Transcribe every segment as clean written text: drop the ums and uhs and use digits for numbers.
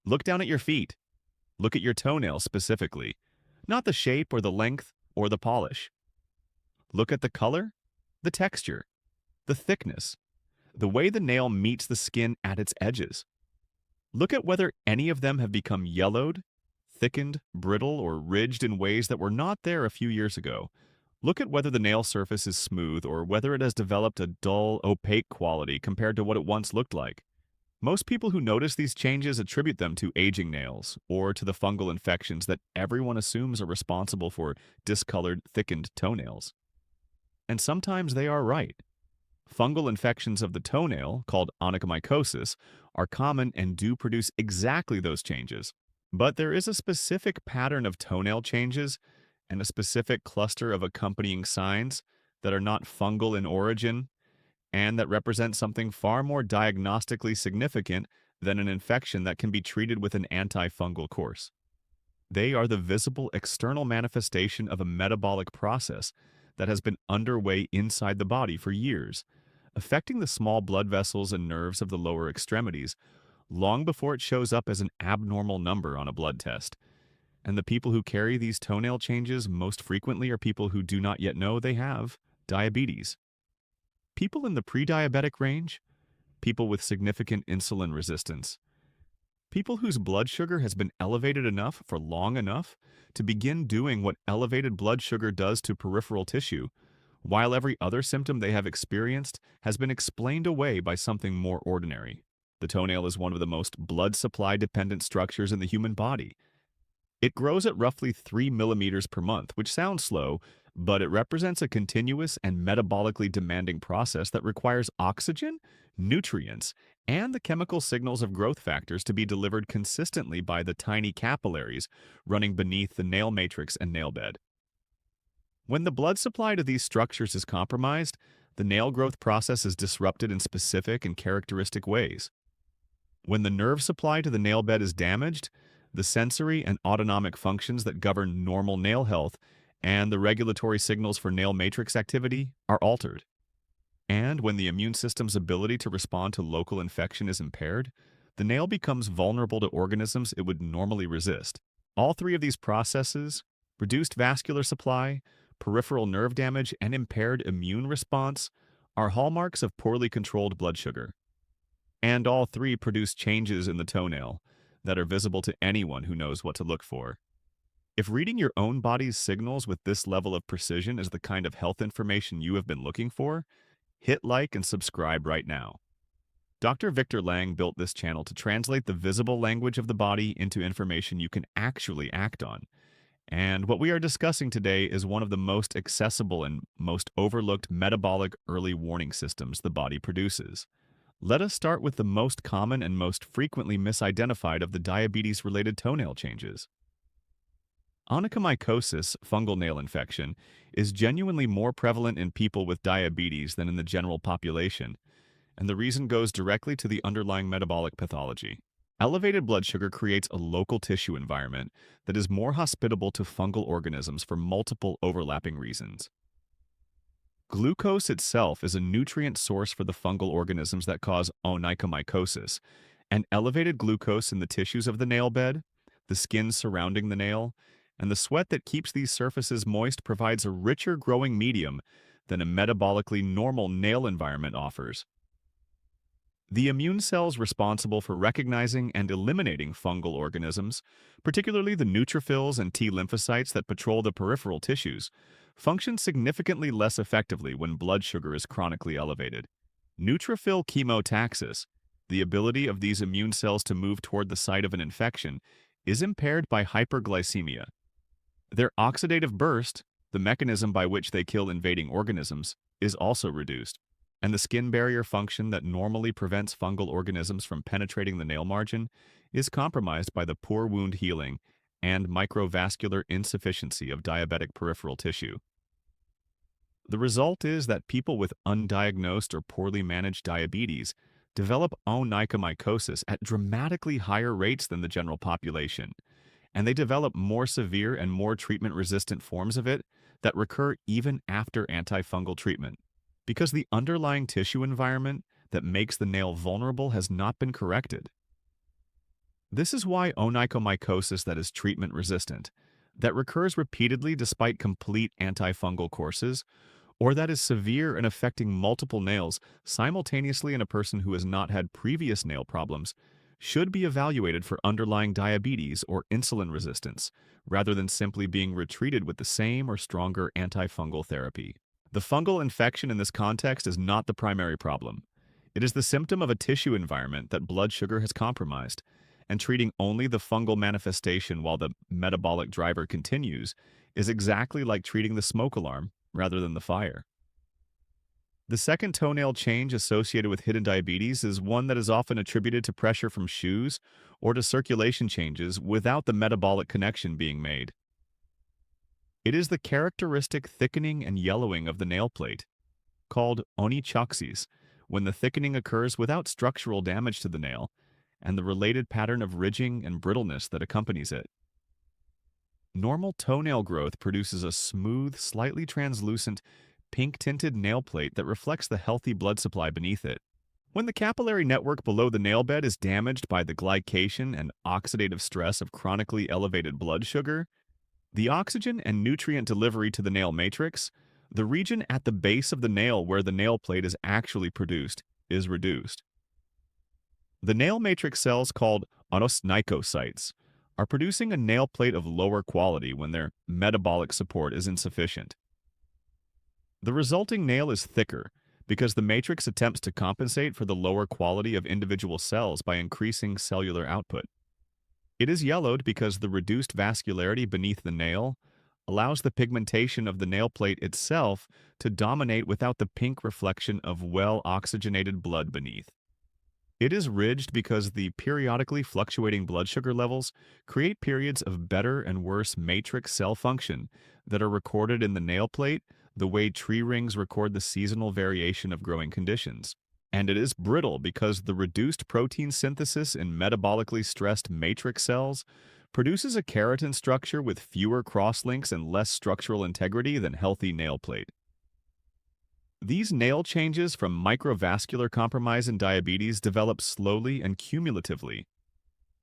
Look down at your feet. Look at your toenails specifically, not the shape or the length or the polish. Look at the color, the texture, the thickness, the way the nail meets the skin at its edges. Look at whether any of them have become yellowed, thickened, brittle, or ridged in ways that were not there a few years ago. Look at whether the nail surface is smooth or whether it has developed a dull, opaque quality compared to what it once looked like. Most people who notice these changes attribute them to aging nails or to the fungal infections that everyone assumes are responsible for discolored, thickened toenails. And sometimes they are right. Fungal infections of the toenail, called onychomycosis, are common and do produce exactly those changes. But there is a specific pattern of toenail changes and a specific cluster of accompanying signs that are not fungal in origin and that represent something far more diagnostically significant than an infection that can be treated with an antifungal course. They are the visible external manifestation of a metabolic process that has been underway inside the body for years, affecting the small blood vessels and nerves of the lower extremities long before it shows up as an abnormal number on a blood test. And the people who carry these toenail changes most frequently are people who do not yet know they have diabetes. People in the pre-diabetic range, people with significant insulin resistance, people whose blood sugar has been elevated enough for long enough to begin doing what elevated blood sugar does to peripheral tissue, while every other symptom they have experienced has been explained away by something more ordinary. The toenail is one of the most blood supply-dependent structures in the human body. It grows at roughly 3 millimeters per month, which sounds slow, but it represents a continuous and metabolically demanding process that requires oxygen, nutrients, and the chemical signals of growth factors to be delivered consistently by the tiny capillaries running beneath the nail matrix and nail bed. When the blood supply to these structures is compromised, the nail growth process is disrupted in specific and characteristic ways. When the nerve supply to the nail bed is damaged, the sensory and autonomic functions that govern normal nail health and the regulatory signals for nail matrix activity are altered. And when the immune system's ability to respond to local infection is impaired, the nail becomes vulnerable to organisms it would normally resist. All three of these processes, reduced vascular supply, peripheral nerve damage, and impaired immune response, are hallmarks of poorly controlled blood sugar. And all three produce changes in the toenail that are visible to anyone who knows what to look for. If reading your own body's signals with this level of precision is the kind of health information you have been looking for, hit like and subscribe right now. Dr. Victor Lang built this channel to translate the visible language of the body into information you can actually act on. And what we are discussing today is one of the most accessible and most overlooked metabolic early warning systems the body produces. Let us start with the most common and most frequently misidentified of the diabetes-related toenail changes. Onychomycosis, fungal nail infection, is genuinely more prevalent in people with diabetes than in the general population, and the reason goes directly to the underlying metabolic pathology. Elevated blood sugar creates a local tissue environment that is more hospitable to fungal organisms for multiple overlapping reasons. Glucose itself is a nutrient source for the fungal organisms that cause onychomycosis, and elevated glucose in the tissues of the nail bed, the skin surrounding the nail, and the sweat that keeps these surfaces moist provides a richer growing medium than a metabolically normal nail environment offers. The immune cells responsible for recognizing and eliminating fungal organisms, particularly the neutrophils and T lymphocytes that patrol the peripheral tissues, function significantly less effectively when blood sugar is chronically elevated. Neutrophil chemotaxis, the ability of these immune cells to move toward the site of an infection, is impaired by hyperglycemia. Their oxidative burst, the mechanism by which they kill invading organisms, is also reduced, and the skin barrier function that normally prevents fungal organisms from penetrating the nail margin is compromised by the poor wound healing and microvascular insufficiency of diabetic peripheral tissue. The result is that people with undiagnosed or poorly managed diabetes develop onychomycosis at dramatically higher rates than the general population, and they develop more severe and more treatment-resistant forms of it that recur even after antifungal treatment, because the underlying tissue environment that makes the nail vulnerable has not been corrected. This is why onychomycosis that is treatment resistant, that recurs repeatedly despite complete antifungal courses, or that is severe and affecting multiple nails simultaneously in a person who has not had previous nail problems, should be evaluated for underlying diabetes or insulin resistance, rather than simply being retreated with the same or stronger antifungal therapy. The fungal infection in this context is not the primary problem. It is the symptom of a tissue environment that blood sugar has compromised, and treating only the fungal manifestation while the metabolic driver continues is exactly like treating the smoke alarm rather than the fire. The second toenail change associated with hidden diabetes is one that is often attributed to pressure from shoes or to circulation changes without the metabolic connection being made. It is the characteristic thickening and yellowing of the nail plate, called onychoxis, when the thickening occurs without structural damage to the nail, and the related pattern of ridging and brittleness that accompanies it. Normal toenail growth produces a smooth, slightly translucent, pink-tinted nail plate that reflects the healthy blood supply beneath it. When the capillary network below the nail bed is damaged by the glycation and oxidative stress of chronically elevated blood sugar, the oxygen and nutrient delivery to the nail matrix, the region at the base of the nail where the nail plate is actually produced, is reduced. The nail matrix cells called onosnychocytes are producing a nail plate of lower quality when their metabolic support is insufficient. The resulting nail is thicker because the matrix attempts to compensate for the lower quality of individual cells by increasing cellular output. It is yellowed because the reduced vascularity beneath the nail allows the pigmentation of the nail plate itself to dominate without the pink reflection of well-oxygenated blood beneath. It is ridged because the periodically fluctuating blood sugar levels create periods of better and worse matrix cell function that are recorded in the nail plate the way tree rings record the seasonal variation of growing conditions. And it is brittle because the reduced protein synthesis in metabolically stressed matrix cells produces a keratin structure with fewer crosslinks and less structural integrity than healthy nail plate. These nail changes from microvascular compromise in diabetes develop slowly and cumulatively.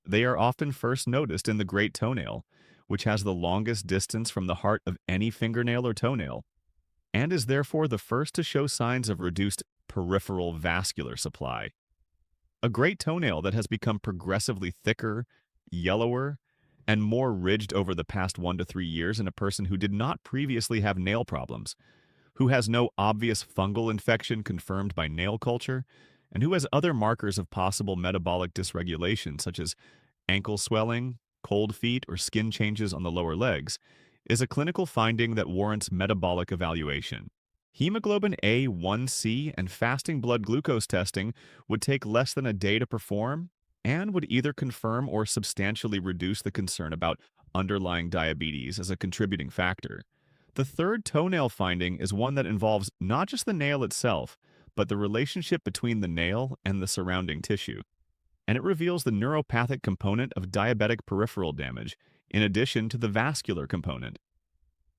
They are often first noticed in the great toenail, which has the longest distance from the heart of any fingernail or toenail, and is therefore the first to show signs of reduced peripheral vascular supply. A great toenail that has become progressively thicker, yellower, and more ridged over the past 1 to 3 years in a person who did not previously have nail problems, who has no obvious fungal infection confirmed by nail culture, and who has other markers of possible metabolic dysregulation such as ankle swelling, cold feet, or skin changes on the lower legs, is a clinical finding that warrants metabolic evaluation. Hemoglobin A1C and fasting blood glucose testing would take less than a day to perform and would either confirm or substantially reduce the concern about underlying diabetes as a contributing factor. The third toenail finding is one that involves not just the nail itself, but the relationship between the nail and the surrounding tissue. And it reveals the neuropathic component of diabetic peripheral damage, in addition to the vascular component.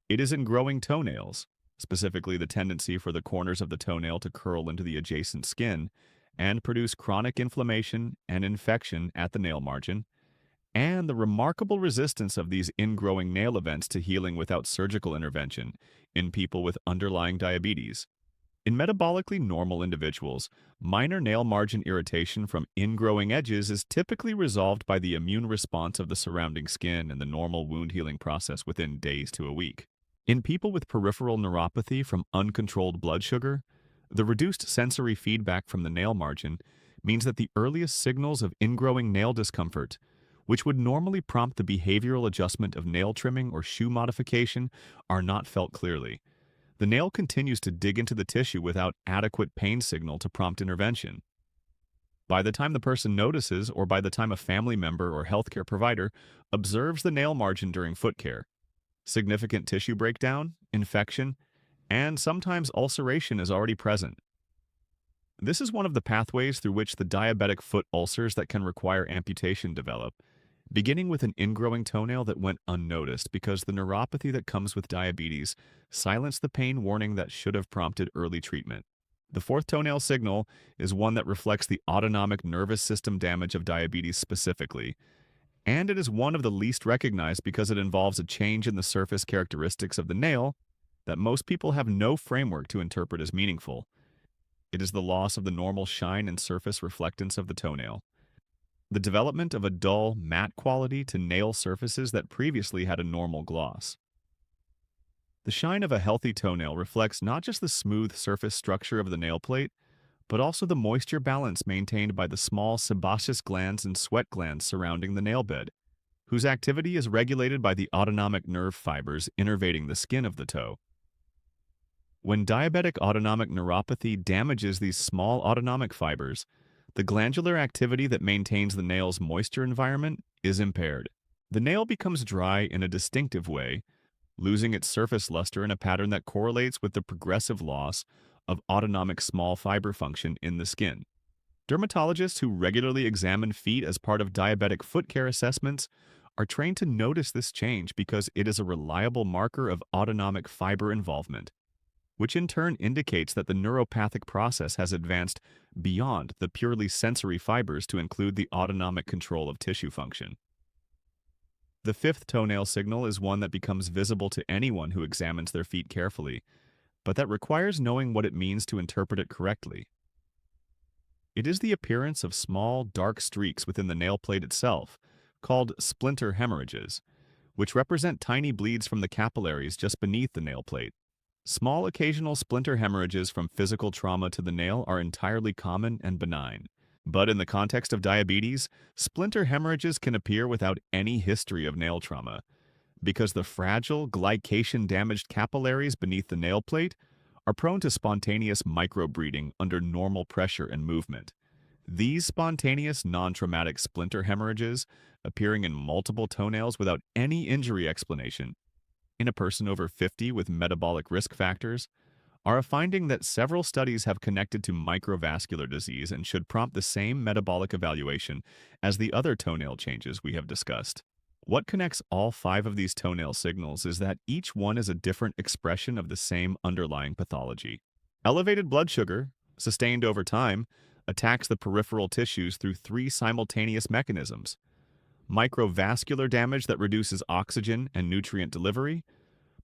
It is in growing toenails, specifically the tendency for the corners of the toenail to curl into the adjacent skin and produce chronic inflammation and infection at the nail margin, and the remarkable resistance of these ingrowing nail events to healing without surgical intervention in people with underlying diabetes. In metabolically normal individuals, minor nail margin irritation from ingrowing edges is typically resolved by the immune response of the surrounding skin and the normal wound healing process within days to a week. In people with peripheral neuropathy from uncontrolled blood sugar, the reduced sensory feedback from the nail margin means that the earliest signals of ingrowing nail discomfort, which would normally prompt the behavioral adjustment of nail trimming or shoe modification, are not felt clearly. The nail continues to dig into the tissue without adequate pain signal to prompt intervention. By the time the person notices, or by the time a family member or healthcare provider observes the nail margin during foot care, significant tissue breakdown, infection, and sometimes ulceration is already present. This is one of the pathways through which the diabetic foot ulcers that can require amputation develop, beginning with an ingrowing toenail that went unnoticed because the neuropathy that comes with diabetes silenced the pain warning that should have prompted early treatment. The fourth toenail signal is one that reflects the autonomic nervous system damage of diabetes specifically, and it is one of the least recognized because it involves a change in the surface characteristics of the nail that most people have no framework to interpret as meaningful. It is the loss of the normal shine and surface reflectance of the toenail. The development of a dull, matte quality to nail surfaces that previously had a normal gloss. The shine of a healthy toenail reflects not just the smooth surface structure of the nail plate, but also the moisture balance maintained by the small sebaceous glands and sweat glands surrounding the nail bed, whose activity is regulated by the autonomic nerve fibers innervating the skin of the toe. When diabetic autonomic neuropathy damages these small autonomic fibers, the glandular activity that maintains the nail's moisture environment is impaired. The nail becomes dry in a distinctive way, losing its surface luster in a pattern that correlates with the progressive loss of autonomic small fiber function in the skin. Dermatologists who regularly examine feet as part of diabetic foot care assessments are trained to notice this change because it is a reliable marker of autonomic fiber involvement, which in turn indicates that the neuropathic process has advanced beyond the purely sensory fibers to include the autonomic control of tissue function. The fifth toenail signal is one that becomes visible to anyone who examines their feet carefully, but that requires knowing what it means to interpret it correctly. It is the appearance of small, dark streaks within the nail plate itself, called splinter hemorrhages, which represent tiny bleeds from the capillaries just beneath the nail plate. Small occasional splinter hemorrhages from physical trauma to the nail are entirely common and benign. But in the context of diabetes, splinter hemorrhages can appear without any history of nail trauma, because the fragile, glycation-damaged capillaries beneath the nail plate are prone to spontaneous microbreeding under normal pressure and movement. These spontaneous, non-traumatic splinter hemorrhages, appearing in multiple toenails without any injury explanation, in a person over 50 with metabolic risk factors, are a finding that several studies have connected to microvascular disease and should prompt the same metabolic evaluation as the other toenail changes we have discussed. What connects all 5 of these toenail signals is that each one is a different expression of the same underlying pathology. Elevated blood sugar, sustained over time, attacks the peripheral tissues through 3 simultaneous mechanisms: microvascular damage that reduces oxygen and nutrient delivery,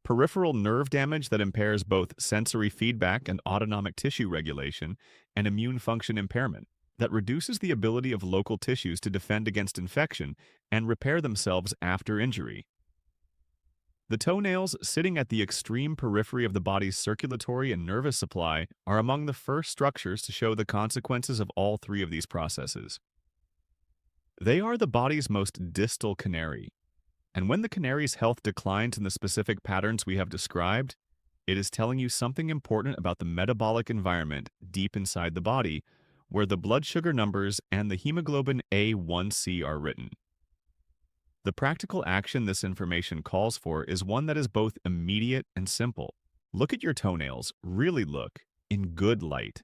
peripheral nerve damage that impairs both sensory feedback and autonomic tissue regulation, and immune function impairment that reduces the ability of local tissues to defend against infection and repair themselves after injury. The toenails, sitting at the extreme periphery of the body's circulatory and nervous supply, are among the first structures to show the consequences of all 3 of these processes. They are the body's most distal canary, and when the canary's health declines in the specific patterns we have described, it is telling you something important about the metabolic environment deep inside the body, where the blood sugar numbers and the hemoglobin A1C are written. The practical action this information calls for is one that is both immediate and simple. Look at your toenails, really look, in good light.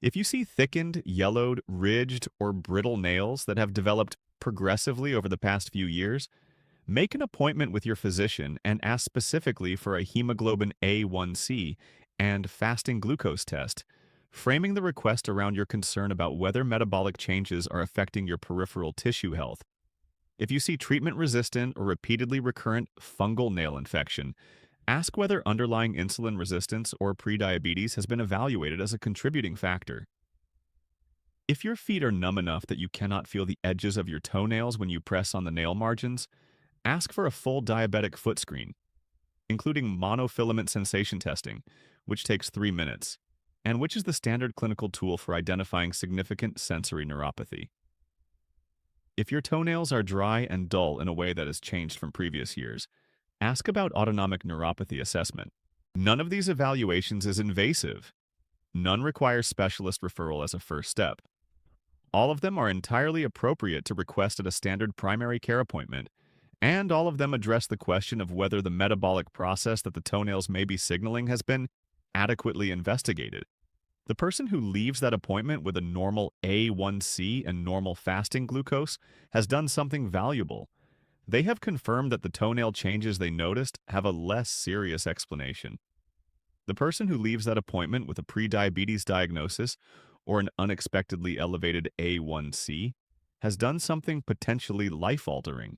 If you see thickened, yellowed, ridged, or brittle nails that have developed progressively over the past few years, make an appointment with your physician and ask specifically for a hemoglobin A1C and fasting glucose test, framing the request around your concern about whether metabolic changes are affecting your peripheral tissue health. If you see treatment-resistant or repeatedly recurrent fungal nail infection, ask whether underlying insulin resistance or prediabetes has been evaluated as a contributing factor. If your feet are numb enough that you cannot feel the edges of your toenails when you press on the nail margins, ask for a full diabetic foot screen, including monofilament sensation testing, which takes 3 minutes, and which is the standard clinical tool for identifying significant sensory neuropathy. If your toenails are dry and dull in a way that has changed from previous years, ask about autonomic neuropathy assessment. None of these evaluations is invasive. None require specialist referral as a first step. All of them are entirely appropriate to request at a standard primary care appointment, and all of them address the question of whether the metabolic process that the toenails may be signaling has been adequately investigated. The person who leaves that appointment with a normal A1C and normal fasting glucose has done something valuable. They have confirmed that the toenail changes they noticed have a less serious explanation. The person who leaves that appointment with a prediabetes diagnosis or an unexpectedly elevated A1C has done something potentially life-altering.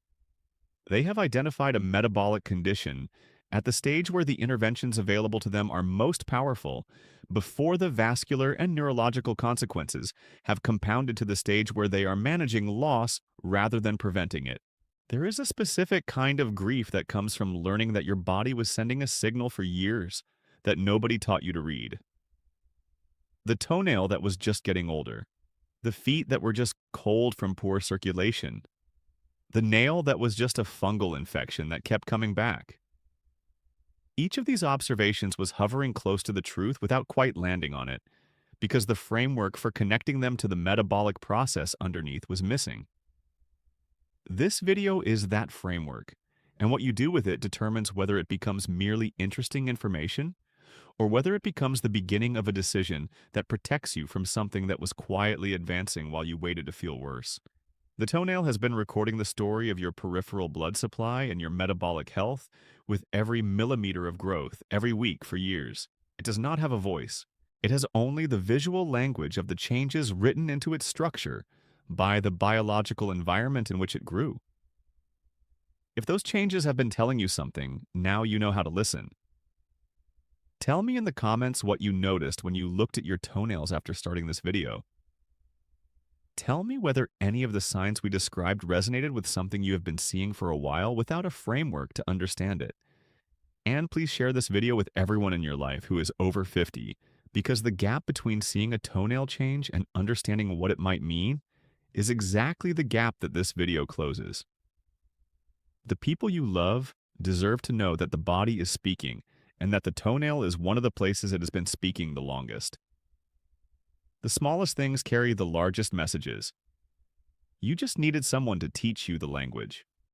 They have identified a metabolic condition at the stage where the interventions available to them are most powerful, before the vascular and neurological consequences have compounded to the stage where they are managing loss rather than preventing it. There is a specific kind of grief that comes from learning that your body was sending a signal for years that nobody taught you to read. The toenail that was just getting older, the feet that were just cold from poor circulation, the nail that was just a fungal infection that kept coming back. Each of these observations was hovering close to the truth without quite landing on it, because the framework for connecting them to the metabolic process underneath was missing. This video is that framework, and what you do with it determines whether it becomes merely interesting information or whether it becomes the beginning of a decision that protects you from something that was quietly advancing while you waited to feel worse. The toenail has been recording the story of your peripheral blood supply and your metabolic health with every millimeter of growth every week for years. It does not have a voice. It has only the visual language of the changes written into its structure by the biological environment in which it grew. If those changes have been telling you something, now you know how to listen. Tell me in the comments what you noticed when you looked at your toenails after starting this video. Tell me whether any of the signs we described resonated with something you have been seeing for a while without a framework to understand it. And please share this video with everyone in your life who is over 50, because the gap between seeing a toenail change and understanding what it might mean is exactly the gap that this video closes. The people you love deserve to know that the body is speaking, and that the toenail is one of the places it has been speaking the longest. The smallest things carry the largest messages. You just needed someone to teach you the language.